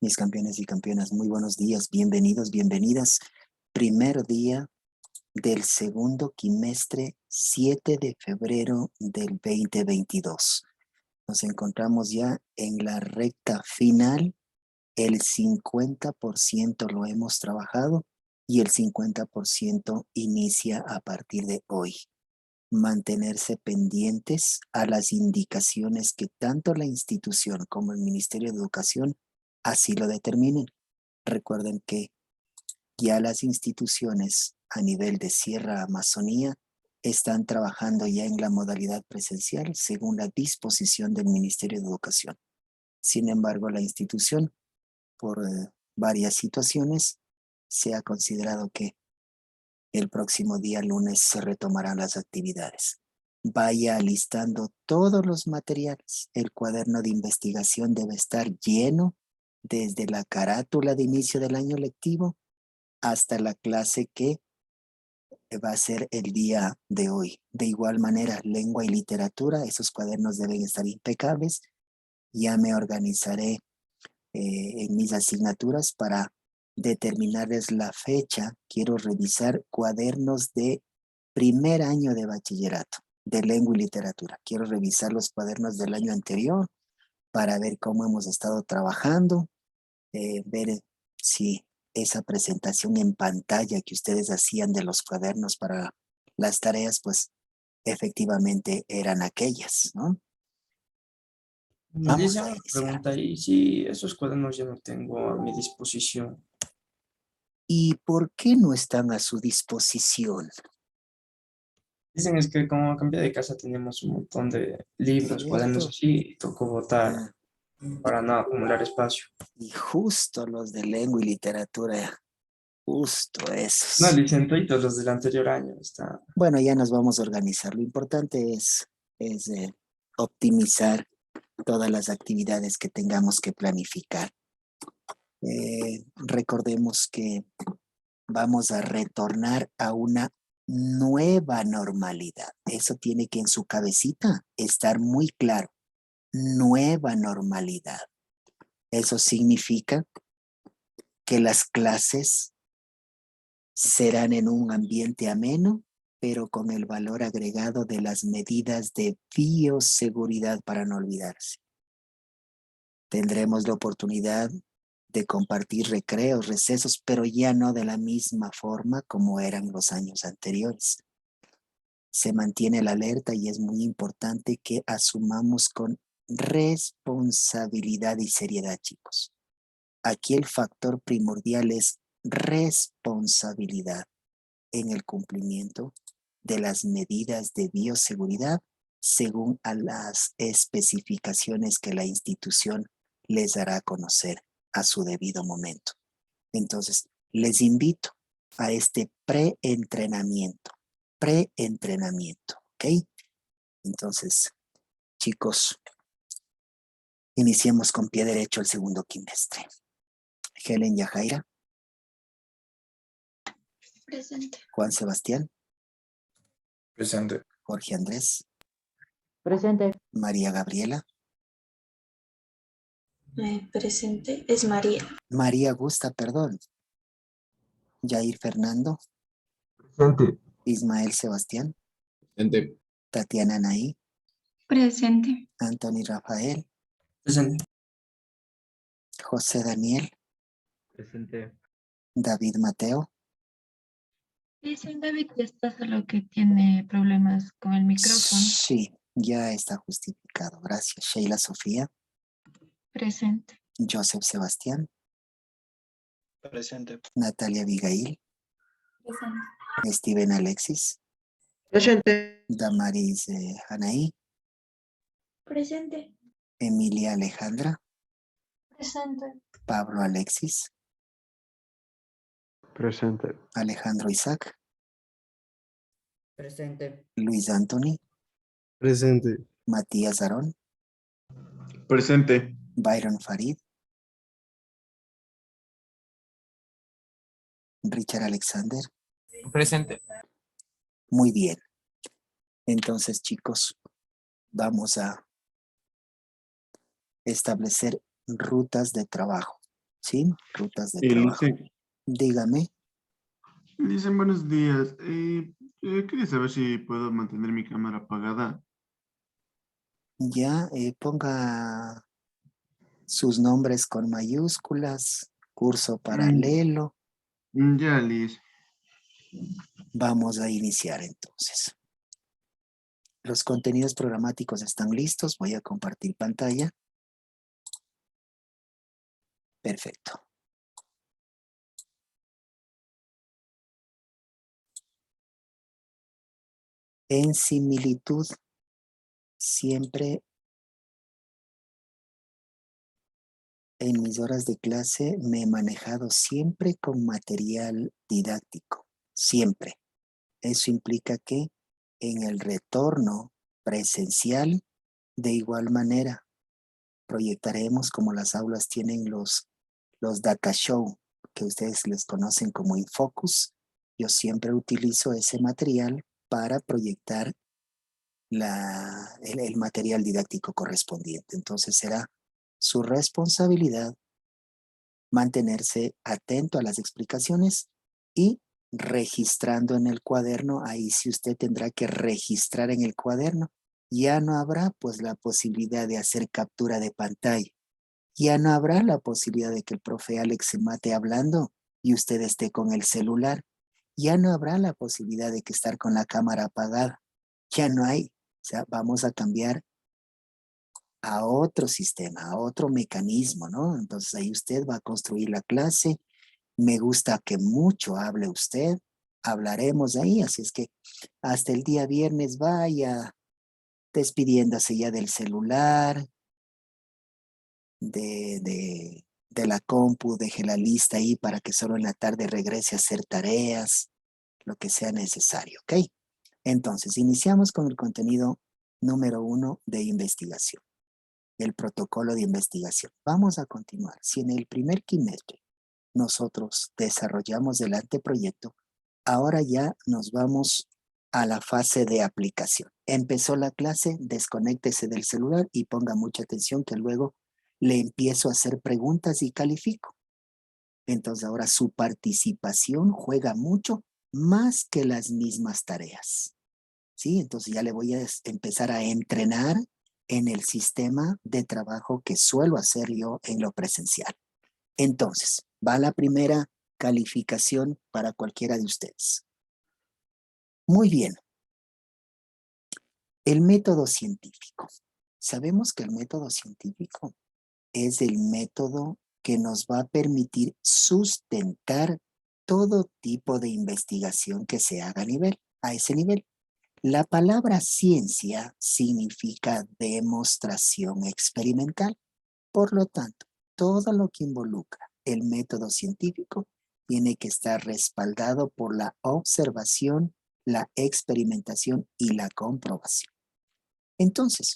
Mis campeones y campeonas, muy buenos días, bienvenidos, bienvenidas. Primer día del segundo quimestre, 7 de febrero del 2022. Nos encontramos ya en la recta final. El 50% lo hemos trabajado y el 50% inicia a partir de hoy. Mantenerse pendientes a las indicaciones que tanto la institución como el Ministerio de Educación así lo determinen. Recuerden que ya las instituciones a nivel de Sierra Amazonía están trabajando ya en la modalidad presencial según la disposición del Ministerio de Educación. Sin embargo, la institución, por varias situaciones, se ha considerado que el próximo día lunes se retomarán las actividades. Vaya alistando todos los materiales. El cuaderno de investigación debe estar lleno desde la carátula de inicio del año lectivo hasta la clase que va a ser el día de hoy. De igual manera, lengua y literatura, esos cuadernos deben estar impecables. Ya me organizaré en mis asignaturas para determinarles la fecha. Quiero revisar cuadernos de primer año de bachillerato de lengua y literatura. Quiero revisar los cuadernos del año anterior para ver cómo hemos estado trabajando, ver si esa presentación en pantalla que ustedes hacían de los cuadernos para las tareas, pues efectivamente eran aquellas, ¿no? Me Vamos dice a una iniciar. pregunta y si esos cuadernos ya no tengo a mi disposición. ¿Y por qué no están a su disposición? Dicen es que como cambié de casa teníamos un montón de libros, cuadernos ¿Cierto? así, y tocó botar Ah, para no acumular espacio. y justo los de lengua y literatura, justo No, esos. dicen todos los del anterior año, está. Bueno, ya nos vamos a organizar. Lo importante es optimizar todas las actividades que tengamos que planificar. Recordemos que vamos a retornar a una nueva normalidad. Eso tiene que en su cabecita estar muy claro. Nueva normalidad. Eso significa que las clases serán en un ambiente ameno, pero con el valor agregado de las medidas de bioseguridad para no olvidarse. Tendremos la oportunidad de compartir recreos, recesos, pero ya no de la misma forma como eran los años anteriores. Se mantiene la alerta y es muy importante que asumamos con responsabilidad y seriedad, chicos. Aquí el factor primordial es responsabilidad en el cumplimiento de las medidas de bioseguridad según a las especificaciones que la institución les dará a conocer a su debido momento. Entonces, les invito a este preentrenamiento, ¿ok? Entonces, chicos, iniciemos con pie derecho el segundo quimestre. Helen Yajaira. Presente. Juan Sebastián. Presente. Jorge Andrés. Presente. María Gabriela. Presente es María. María Gusta, perdón. Jair Fernando. Presente. Ismael Sebastián. Presente. Tatiana Anaí. Presente. Anthony Rafael. Presente. José Daniel. Presente. David Mateo. Dicen David ya está, solo que tiene problemas con el micrófono. Sí, ya está justificado. Gracias. Sheila Sofía. Presente. Joseph Sebastián. Presente. Natalia Abigail. Presente. Steven Alexis. Presente. Damaris Anaí. Presente. Emilia Alejandra. Presente. Pablo Alexis. Presente. Alejandro Isaac. Presente. Luis Anthony. Presente. Matías Arón. Presente. Byron Farid. Richard Alexander. Presente. Muy bien. Entonces, chicos, vamos a establecer rutas de trabajo. ¿sí? Rutas de trabajo. Dígame. Dicen buenos días. Quería saber si puedo mantener mi cámara apagada. Ya, ponga sus nombres con mayúsculas, curso paralelo. Ya, Liz. Vamos a iniciar entonces. Los contenidos programáticos están listos. Voy a compartir pantalla. Perfecto. En similitud, siempre en mis horas de clase me he manejado siempre con material didáctico. Siempre. Eso implica que en el retorno presencial, de igual manera, proyectaremos como las aulas tienen los data show, que ustedes les conocen como Infocus. Yo siempre utilizo ese material para proyectar el material didáctico correspondiente. Entonces será su responsabilidad mantenerse atento a las explicaciones y registrando en el cuaderno. Ahí sí usted tendrá que registrar en el cuaderno. Ya no habrá pues la posibilidad de hacer captura de pantalla. Ya no habrá la posibilidad de que el profe Alex se mate hablando y usted esté con el celular. Ya no habrá la posibilidad de que estar con la cámara apagada. Ya no hay. O sea, vamos a cambiar a otro sistema, a otro mecanismo, ¿no? Entonces ahí usted va a construir la clase. Me gusta que mucho hable usted. Hablaremos ahí, así es que hasta el día viernes vaya despidiéndose ya del celular, de la compu, deje la lista ahí para que solo en la tarde regrese a hacer tareas, lo que sea necesario, ¿ok? Entonces, iniciamos con el contenido número 1 de investigación, el protocolo de investigación. Vamos a continuar. Si en el primer quimestre nosotros desarrollamos el anteproyecto, ahora ya nos vamos a la fase de aplicación. Empezó la clase, desconéctese del celular y ponga mucha atención que luego le empiezo a hacer preguntas y califico. Entonces ahora su participación juega mucho más que las mismas tareas. ¿Sí? Entonces ya le voy a empezar a entrenar en el sistema de trabajo que suelo hacer yo en lo presencial. Entonces, va la primera calificación para cualquiera de ustedes. Muy bien. El método científico. Sabemos que el método científico es el método que nos va a permitir sustentar todo tipo de investigación que se haga a ese nivel. La palabra ciencia significa demostración experimental. Por lo tanto, todo lo que involucra el método científico tiene que estar respaldado por la observación, la experimentación y la comprobación. Entonces,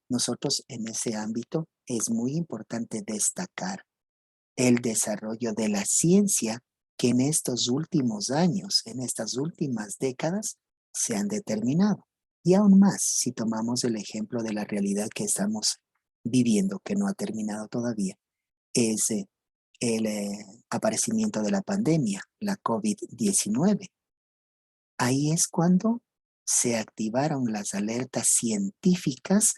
nosotros en ese ámbito es muy importante destacar el desarrollo de la ciencia que en estos últimos años, en estas últimas décadas, se han determinado. Y aún más, si tomamos el ejemplo de la realidad que estamos viviendo, que no ha terminado todavía, es el aparecimiento de la pandemia, la COVID-19. Ahí es cuando se activaron las alertas científicas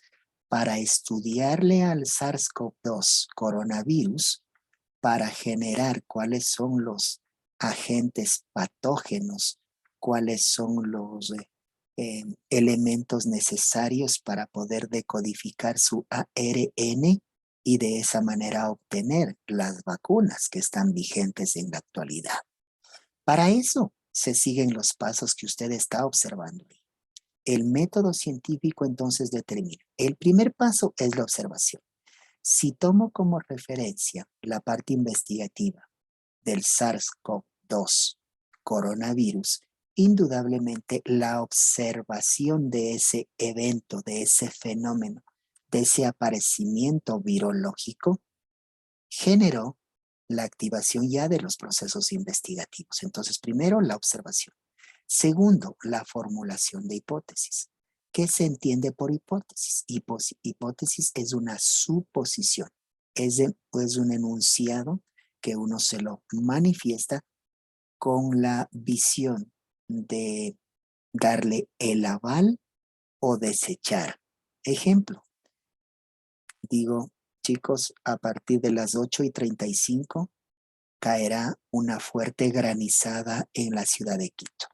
para estudiarle al SARS-CoV-2 coronavirus para generar cuáles son los agentes patógenos, cuáles son los elementos necesarios para poder decodificar su ARN y de esa manera obtener las vacunas que están vigentes en la actualidad. Para eso se siguen los pasos que usted está observando. El método científico entonces determina. El primer paso es la observación. Si tomo como referencia la parte investigativa del SARS-CoV-2 coronavirus, indudablemente la observación de ese evento, de ese fenómeno, de ese aparecimiento virológico, generó la activación ya de los procesos investigativos. Entonces, primero, la observación. Segundo, la formulación de hipótesis. ¿Qué se entiende por hipótesis? Hipótesis es una suposición. es un enunciado que uno se lo manifiesta con la visión de darle el aval o desechar. Ejemplo, digo, chicos, a partir de las 8:35 caerá una fuerte granizada en la ciudad de Quito.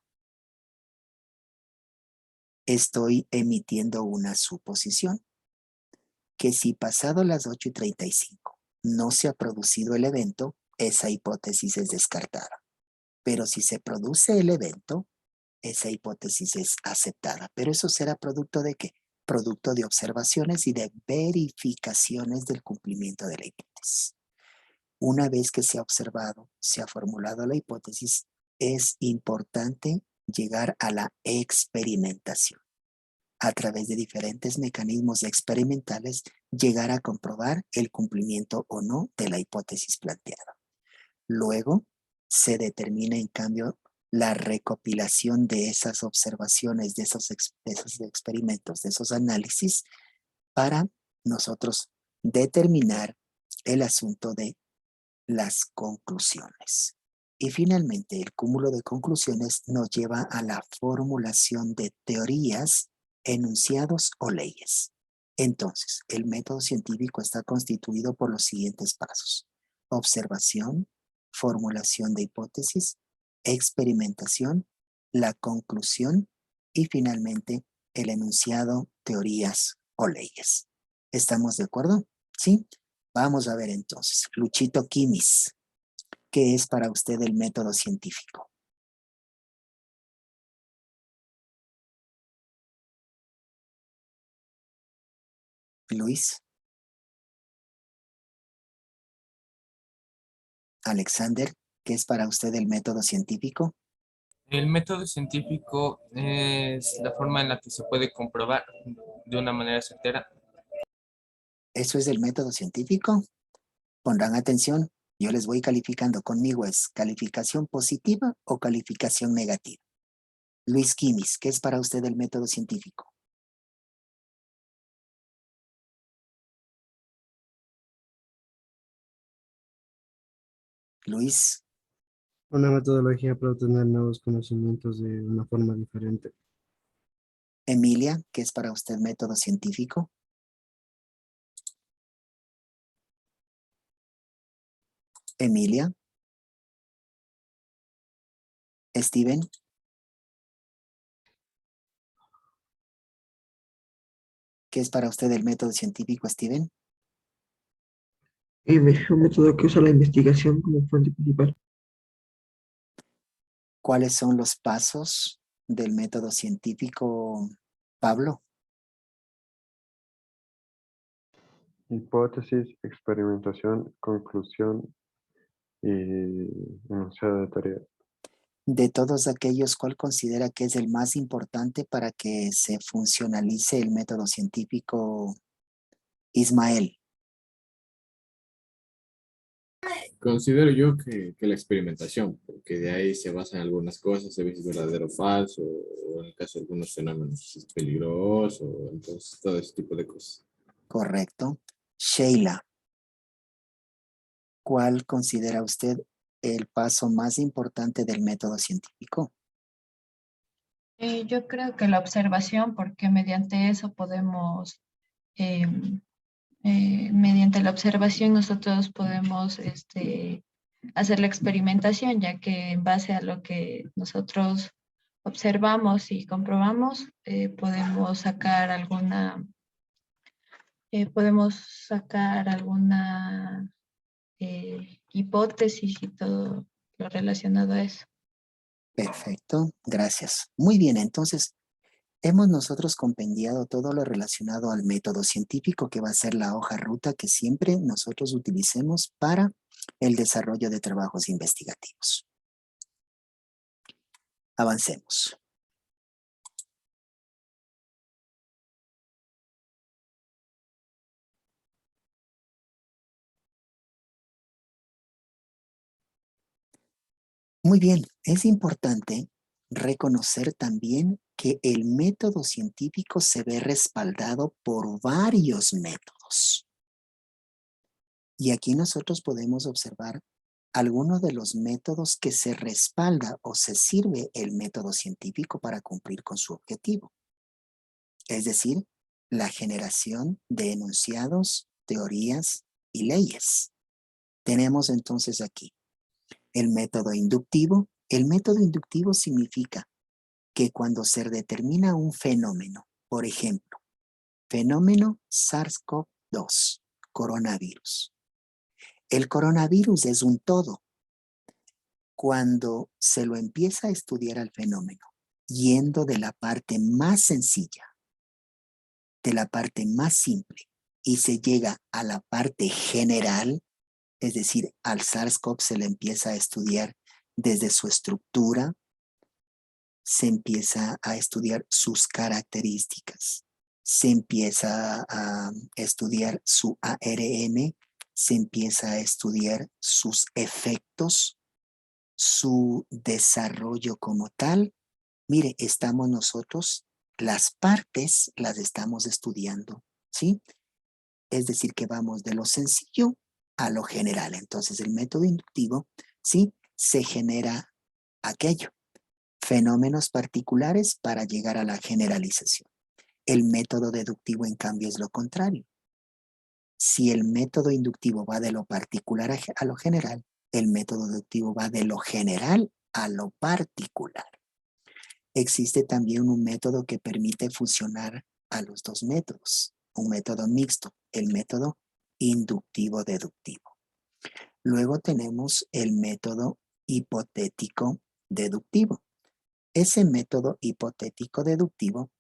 Estoy emitiendo una suposición, que si pasado las 8:35 no se ha producido el evento, esa hipótesis es descartada. Pero si se produce el evento, esa hipótesis es aceptada. Pero eso será producto de ¿qué? Producto de observaciones y de verificaciones del cumplimiento de la hipótesis. Una vez que se ha observado, se ha formulado la hipótesis, es importante llegar a la experimentación. A través de diferentes mecanismos experimentales, llegar a comprobar el cumplimiento o no de la hipótesis planteada. Luego, se determina en cambio la recopilación de esas observaciones, de esos experimentos, de esos análisis, para nosotros determinar el asunto de las conclusiones. Y finalmente, el cúmulo de conclusiones nos lleva a la formulación de teorías, enunciados o leyes. Entonces, el método científico está constituido por los siguientes pasos: observación, formulación de hipótesis, experimentación, la conclusión y finalmente el enunciado, teorías o leyes. ¿Estamos de acuerdo? ¿Sí? Vamos a ver entonces. Luchito Quimis, ¿qué es para usted el método científico? Luis. Alexander, ¿qué es para usted el método científico? El método científico es la forma en la que se puede comprobar de una manera certera. ¿Eso es el método científico? Pondrán atención, yo les voy calificando. Conmigo es calificación positiva o calificación negativa. Luis Quimis, ¿qué es para usted el método científico? Luis. Una metodología para obtener nuevos conocimientos de una forma diferente. Emilia, ¿qué es para usted método científico? Emilia. Steven. ¿Qué es para usted el método científico, Steven? Un método que usa la investigación como fuente principal. ¿Cuáles son los pasos del método científico, Pablo? Hipótesis, experimentación, conclusión y enunciado de tarea. De todos aquellos, ¿cuál considera que es el más importante para que se funcionalice el método científico, Ismael? Considero yo que la experimentación, porque de ahí se basan algunas cosas, se ve si es verdadero o falso, o en el caso de algunos fenómenos si es peligroso, entonces todo ese tipo de cosas. Correcto. Sheila, ¿cuál considera usted el paso más importante del método científico? Yo creo que la observación, porque mediante eso podemos, mediante la observación nosotros podemos hacer la experimentación, ya que en base a lo que nosotros observamos y comprobamos, podemos sacar alguna hipótesis y todo lo relacionado a eso. Perfecto, gracias. Muy bien, entonces hemos nosotros compendiado todo lo relacionado al método científico, que va a ser la hoja ruta que siempre nosotros utilicemos para el desarrollo de trabajos investigativos. Avancemos. Muy bien, es importante reconocer también que el método científico se ve respaldado por varios métodos. Y aquí nosotros podemos observar algunos de los métodos que se respalda o se sirve el método científico para cumplir con su objetivo. Es decir, la generación de enunciados, teorías y leyes. Tenemos entonces aquí el método inductivo. El método inductivo significa que cuando se determina un fenómeno, por ejemplo, fenómeno SARS-CoV-2, coronavirus. El coronavirus es un todo. Cuando se lo empieza a estudiar al fenómeno, yendo de la parte más sencilla, de la parte más simple, y se llega a la parte general, es decir, al SARS-CoV se le empieza a estudiar desde su estructura, se empieza a estudiar sus características, se empieza a estudiar su ARN, se empieza a estudiar sus efectos, su desarrollo como tal. Mire, estamos nosotros, las partes las estamos estudiando, ¿sí? Es decir, que vamos de lo sencillo a lo general. Entonces, el método inductivo, ¿sí? Se genera aquello, fenómenos particulares para llegar a la generalización. El método deductivo, en cambio, es lo contrario. Si el método inductivo va de lo particular a lo general, el método deductivo va de lo general a lo particular. Existe también un método que permite fusionar a los dos métodos, un método mixto, el método inductivo-deductivo. Luego tenemos el método hipotético-deductivo. Ese método hipotético-deductivo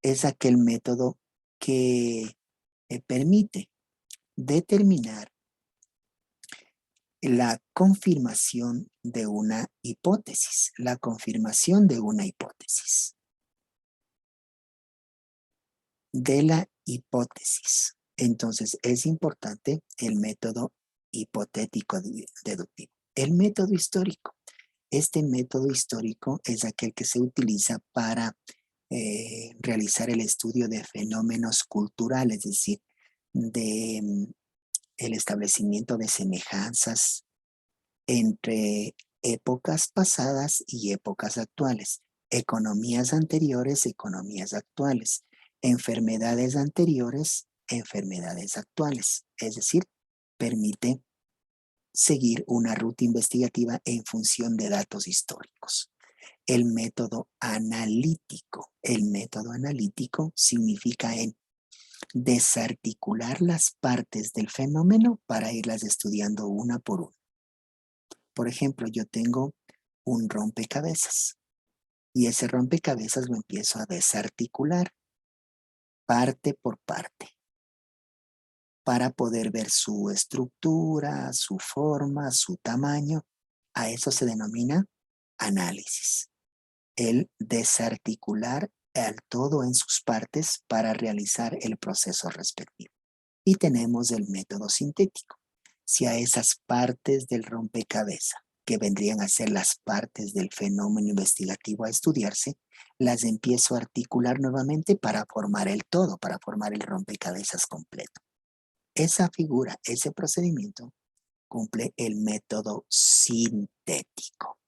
es aquel método que permite determinar la confirmación de una hipótesis, la confirmación de una hipótesis. De la hipótesis. Entonces, es importante el método hipotético-deductivo. El método histórico. Este método histórico es aquel que se utiliza para realizar el estudio de fenómenos culturales, es decir, de el establecimiento de semejanzas entre épocas pasadas y épocas actuales, economías anteriores, economías actuales, enfermedades anteriores, enfermedades actuales. Es decir, permite seguir una ruta investigativa en función de datos históricos. El método analítico. El método analítico significa en desarticular las partes del fenómeno para irlas estudiando una por una. Por ejemplo, yo tengo un rompecabezas y ese rompecabezas lo empiezo a desarticular parte por parte para poder ver su estructura, su forma, su tamaño. A eso se denomina análisis. El desarticular el todo en sus partes para realizar el proceso respectivo. Y tenemos el método sintético. Si a esas partes del rompecabezas, que vendrían a ser las partes del fenómeno investigativo a estudiarse, las empiezo a articular nuevamente para formar el todo, para formar el rompecabezas completo. Esa figura, ese procedimiento, cumple el método sintético.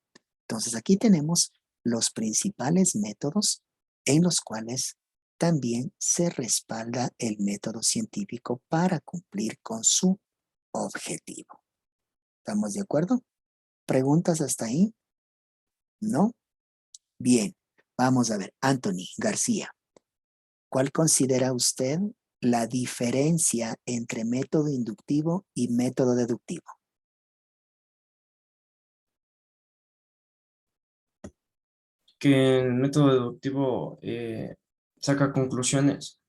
Entonces aquí tenemos los principales métodos en los cuales también se respalda el método científico para cumplir con su objetivo. ¿Estamos de acuerdo? ¿Preguntas hasta ahí? ¿No? Bien, vamos a ver. Anthony García, ¿cuál considera usted la diferencia entre método inductivo y método deductivo? Que el método deductivo saca conclusiones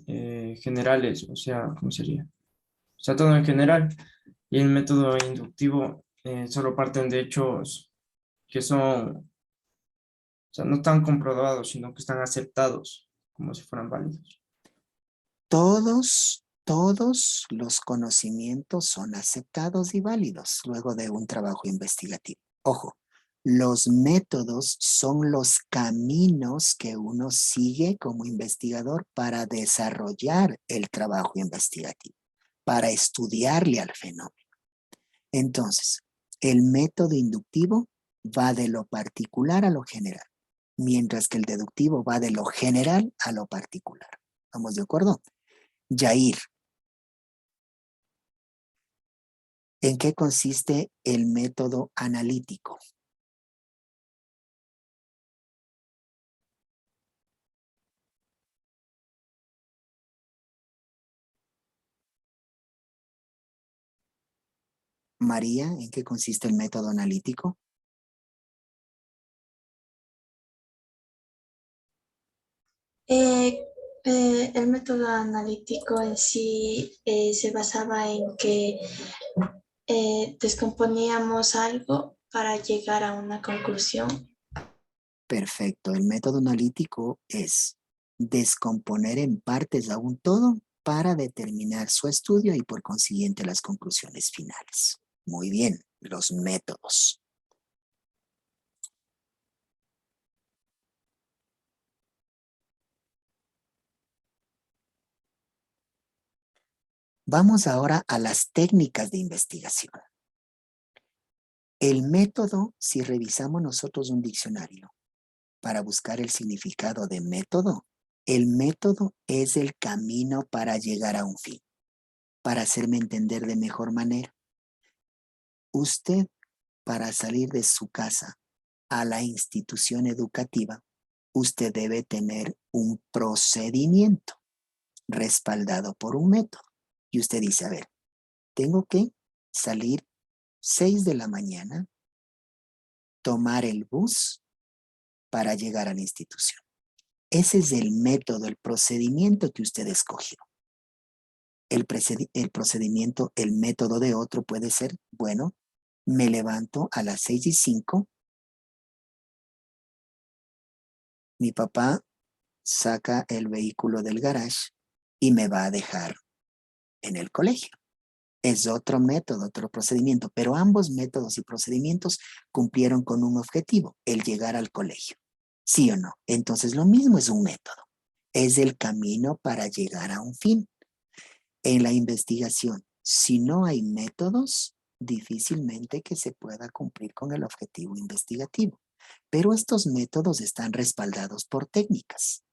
generales, o sea, ¿cómo sería? O sea, todo en general. Y el método inductivo solo parten de hechos que son, o sea, no están comprobados, sino que están aceptados como si fueran válidos. Todos los conocimientos son aceptados y válidos luego de un trabajo investigativo. Ojo, los métodos son los caminos que uno sigue como investigador para desarrollar el trabajo investigativo. para estudiarle al fenómeno. Entonces, el método inductivo va de lo particular a lo general, mientras que el deductivo va de lo general a lo particular. ¿Estamos de acuerdo? Yair, ¿en qué consiste el método analítico? María, ¿en qué consiste el método analítico? El método analítico en sí se basaba en que descomponíamos algo para llegar a una conclusión. Perfecto. El método analítico es descomponer en partes a un todo para determinar su estudio y por consiguiente las conclusiones finales. Muy bien, los métodos. Vamos ahora a las técnicas de investigación. El método, si revisamos nosotros un diccionario para buscar el significado de método, el método es el camino para llegar a un fin. Para hacerme entender de mejor manera, usted, para salir de su casa a la institución educativa, usted debe tener un procedimiento respaldado por un método. Y usted dice, a ver, tengo que salir 6 de la mañana, tomar el bus para llegar a la institución. Ese es el método, el procedimiento que usted escogió. El procedimiento, el método de otro puede ser, bueno, me levanto a las 6:05, mi papá saca el vehículo del garage y me va a dejar en el colegio. Es otro método, otro procedimiento, pero ambos métodos y procedimientos cumplieron con un objetivo, el llegar al colegio. ¿Sí o no? Entonces lo mismo es un método. Es el camino para llegar a un fin. En la investigación, si no hay métodos, difícilmente que se pueda cumplir con el objetivo investigativo. Pero estos métodos están respaldados por técnicas.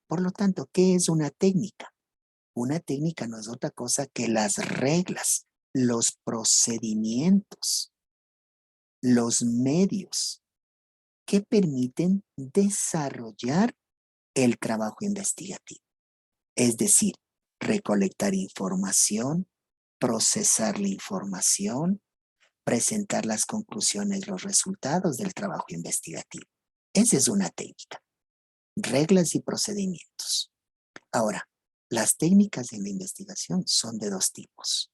Por lo tanto, ¿qué es una técnica? Una técnica no es otra cosa que las reglas, los procedimientos, los medios que permiten desarrollar el trabajo investigativo. Es decir, recolectar información, procesar la información, presentar las conclusiones, los resultados del trabajo investigativo. Esa es una técnica. Reglas y procedimientos. Ahora, las técnicas en la investigación son de dos tipos.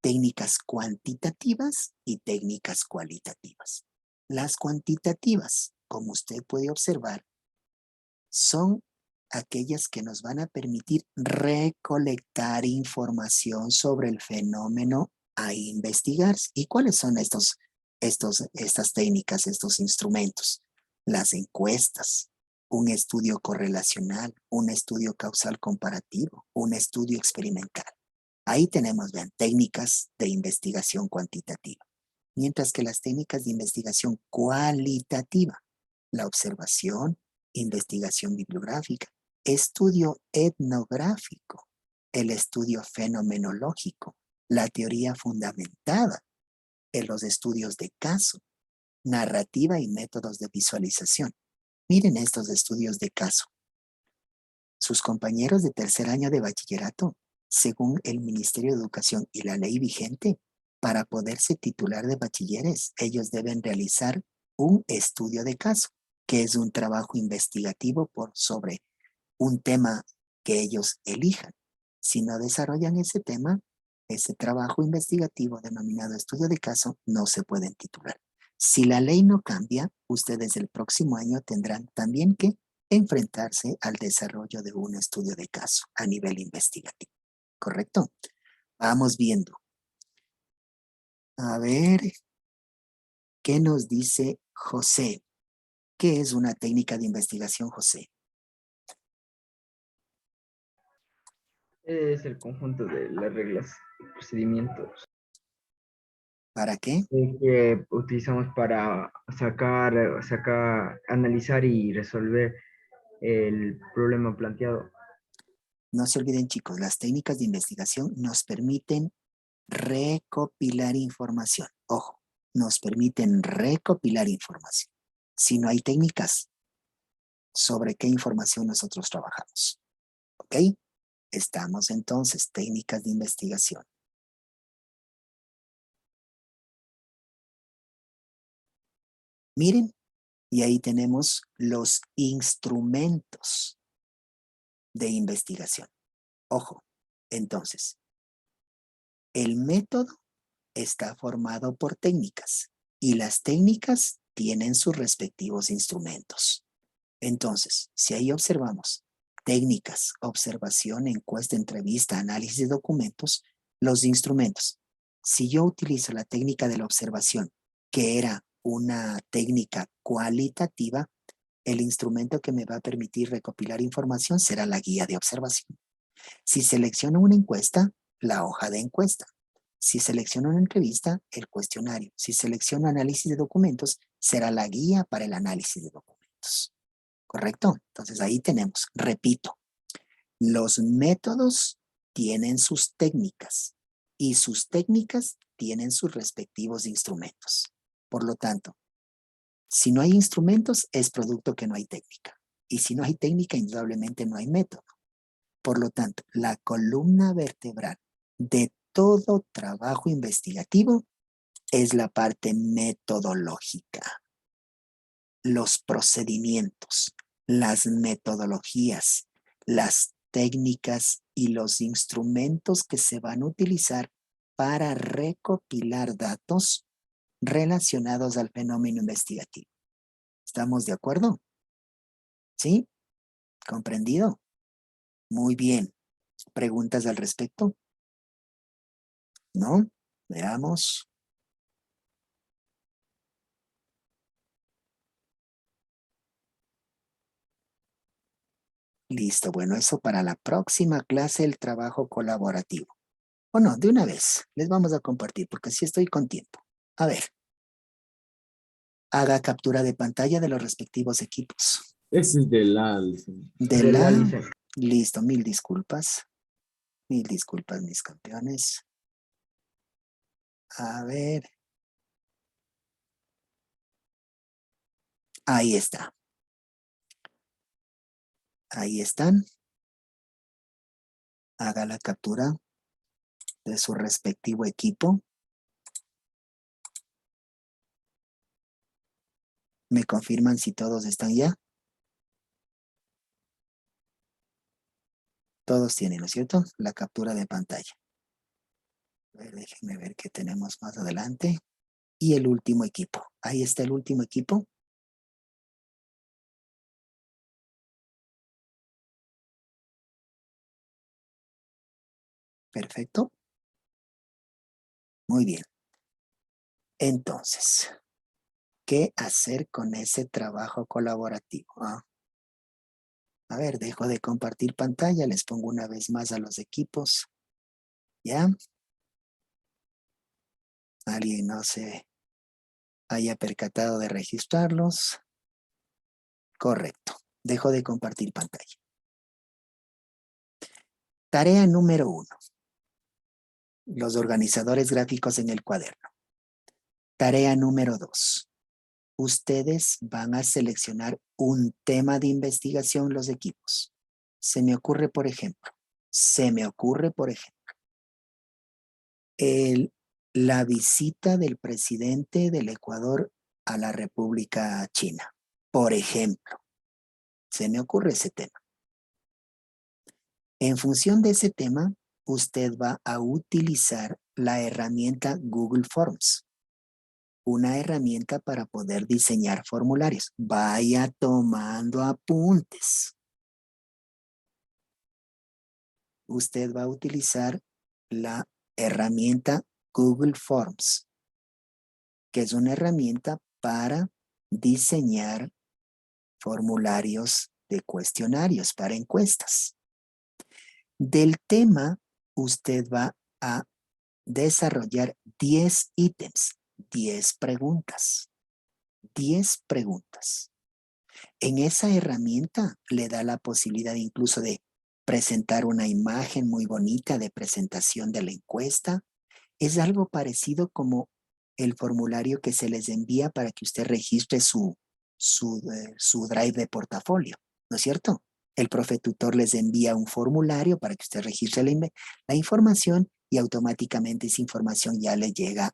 Técnicas cuantitativas y técnicas cualitativas. Las cuantitativas, como usted puede observar, son aquellas que nos van a permitir recolectar información sobre el fenómeno a investigar. ¿Y cuáles son estas técnicas, estos instrumentos? Las encuestas, un estudio correlacional, un estudio causal comparativo, un estudio experimental. Ahí tenemos, vean, técnicas de investigación cuantitativa. Mientras que las técnicas de investigación cualitativa, la observación, investigación bibliográfica, estudio etnográfico, el estudio fenomenológico, la teoría fundamentada en los estudios de caso, narrativa y métodos de visualización. Miren estos estudios de caso. Sus compañeros de tercer año de bachillerato, según el Ministerio de Educación y la ley vigente, para poderse titular de bachilleres, ellos deben realizar un estudio de caso, que es un trabajo investigativo sobre un tema que ellos elijan. Si no desarrollan ese tema, ese trabajo investigativo denominado estudio de caso, no se pueden titular. Si la ley no cambia, ustedes el próximo año tendrán también que enfrentarse al desarrollo de un estudio de caso a nivel investigativo. ¿Correcto? Vamos viendo. A ver, ¿qué nos dice José? ¿Qué es una técnica de investigación, José? Es el conjunto de las reglas y procedimientos ¿Para qué? que utilizamos para analizar y resolver el problema planteado. No se olviden, chicos, las técnicas de investigación nos permiten recopilar información. Ojo, nos permiten recopilar información. Si no hay técnicas, ¿sobre qué información nosotros trabajamos? ¿Ok? Estamos entonces, técnicas de investigación. Miren, y ahí tenemos los instrumentos de investigación. Ojo, entonces, el método está formado por técnicas y las técnicas tienen sus respectivos instrumentos. Entonces, si ahí observamos técnicas, observación, encuesta, entrevista, análisis de documentos, los instrumentos. Si yo utilizo la técnica de la observación, que era una técnica cualitativa, el instrumento que me va a permitir recopilar información será la guía de observación. Si selecciono una encuesta, la hoja de encuesta. Si selecciono una entrevista, el cuestionario. Si selecciono análisis de documentos, será la guía para el análisis de documentos. ¿Correcto? Entonces ahí tenemos, repito, los métodos tienen sus técnicas y sus técnicas tienen sus respectivos instrumentos. Por lo tanto, si no hay instrumentos, es producto que no hay técnica. Y si no hay técnica, indudablemente no hay método. Por lo tanto, la columna vertebral de todo trabajo investigativo es la parte metodológica. Los procedimientos, las metodologías, las técnicas y los instrumentos que se van a utilizar para recopilar datos relacionados al fenómeno investigativo. ¿Estamos de acuerdo? ¿Sí? ¿Comprendido? Muy bien. ¿Preguntas al respecto? ¿No? Veamos. Listo, bueno, eso para la próxima clase, el trabajo colaborativo. O no, de una vez, les vamos a compartir porque así estoy con tiempo. A ver. Haga captura de pantalla de los respectivos equipos. Ese es de la... De la... Listo, mil disculpas. Mil disculpas, mis campeones. A ver. Ahí está. Ahí están. Haga la captura de su respectivo equipo. ¿Me confirman si todos están ya? Todos tienen, ¿no es cierto? La captura de pantalla. A ver, déjenme ver qué tenemos más adelante. Y el último equipo. Ahí está el último equipo. Perfecto. Muy bien. Entonces, ¿qué hacer con ese trabajo colaborativo? A ver, dejo de compartir pantalla, les pongo una vez más a los equipos. ¿Ya? ¿Alguien no se haya percatado de registrarlos? Correcto. Dejo de compartir pantalla. Tarea número 1. Los organizadores gráficos en el cuaderno. Tarea número 2. Ustedes van a seleccionar un tema de investigación los equipos. Se me ocurre, por ejemplo, la visita del presidente del Ecuador a la República China. Por ejemplo, se me ocurre ese tema. En función de ese tema, usted va a utilizar la herramienta Google Forms. Una herramienta para poder diseñar formularios. Vaya tomando apuntes. Usted va a utilizar la herramienta Google Forms, que es una herramienta para diseñar formularios de cuestionarios para encuestas. Del tema, usted va a desarrollar 10 ítems, 10 preguntas. 10 preguntas. En esa herramienta le da la posibilidad incluso de presentar una imagen muy bonita de presentación de la encuesta. Es algo parecido como el formulario que se les envía para que usted registre su drive de portafolio, ¿no es cierto? El profe tutor les envía un formulario para que usted registre la información y automáticamente esa información ya le llega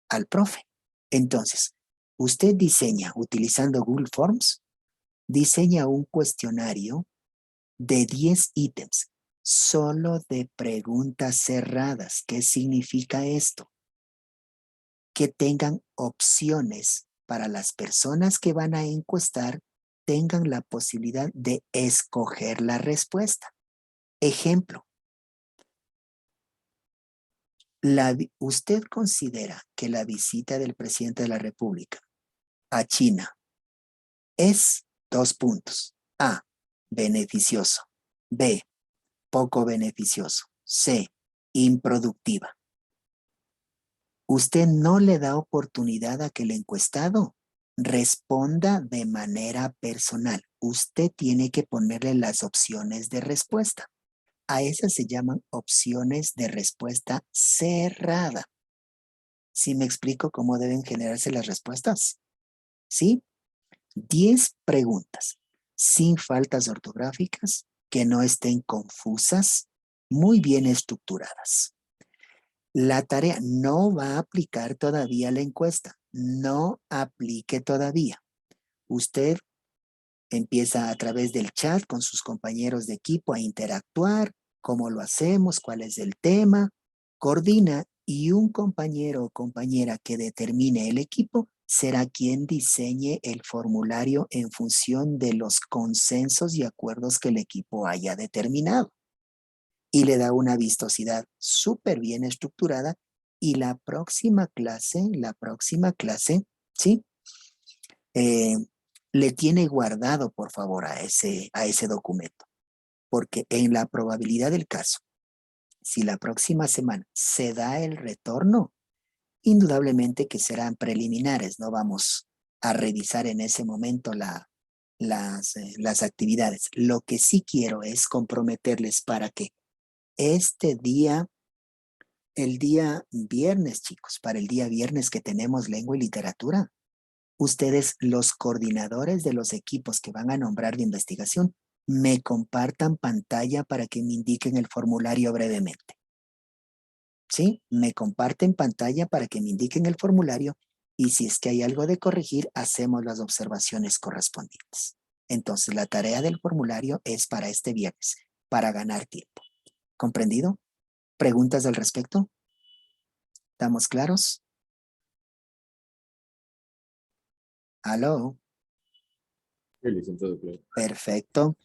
al profe. Entonces, usted diseña, utilizando Google Forms, diseña un cuestionario de 10 ítems, solo de preguntas cerradas. ¿Qué significa esto? Que tengan opciones para las personas que van a encuestar, tengan la posibilidad de escoger la respuesta. Ejemplo, ¿usted considera que la visita del presidente de la República a China es 2 puntos? A, beneficioso. B, poco beneficioso. C, improductiva. Usted no le da oportunidad a que el encuestado responda de manera personal. Usted tiene que ponerle las opciones de respuesta. A esas se llaman opciones de respuesta cerrada. ¿Sí me explico cómo deben generarse las respuestas? ¿Sí? 10 preguntas, sin faltas ortográficas, que no estén confusas, muy bien estructuradas. La tarea no va a aplicar todavía la encuesta. No aplique todavía. Usted empieza a través del chat con sus compañeros de equipo a interactuar, cómo lo hacemos, cuál es el tema, coordina y un compañero o compañera que determine el equipo será quien diseñe el formulario en función de los consensos y acuerdos que el equipo haya determinado. Y le da una vistosidad súper bien estructurada y la próxima clase, ¿sí? Le tiene guardado, por favor, a ese documento. Porque en la probabilidad del caso, si la próxima semana se da el retorno, indudablemente que serán preliminares, no vamos a revisar en ese momento las actividades. Lo que sí quiero es comprometerles para que este día, el día viernes, chicos, para el día viernes que tenemos lengua y literatura, ustedes, los coordinadores de los equipos que van a nombrar de investigación, me compartan pantalla para que me indiquen el formulario brevemente. ¿Sí? Me comparten pantalla para que me indiquen el formulario y si es que hay algo de corregir, hacemos las observaciones correspondientes. Entonces, la tarea del formulario es para este viernes, para ganar tiempo. ¿Comprendido? ¿Preguntas al respecto? ¿Estamos claros? ¿Aló? Sí, licenciado, claro. Perfecto.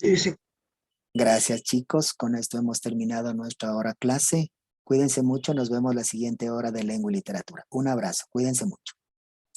Gracias, chicos. Con esto hemos terminado nuestra hora clase. Cuídense mucho. Nos vemos la siguiente hora de lengua y literatura. Un abrazo. Cuídense mucho.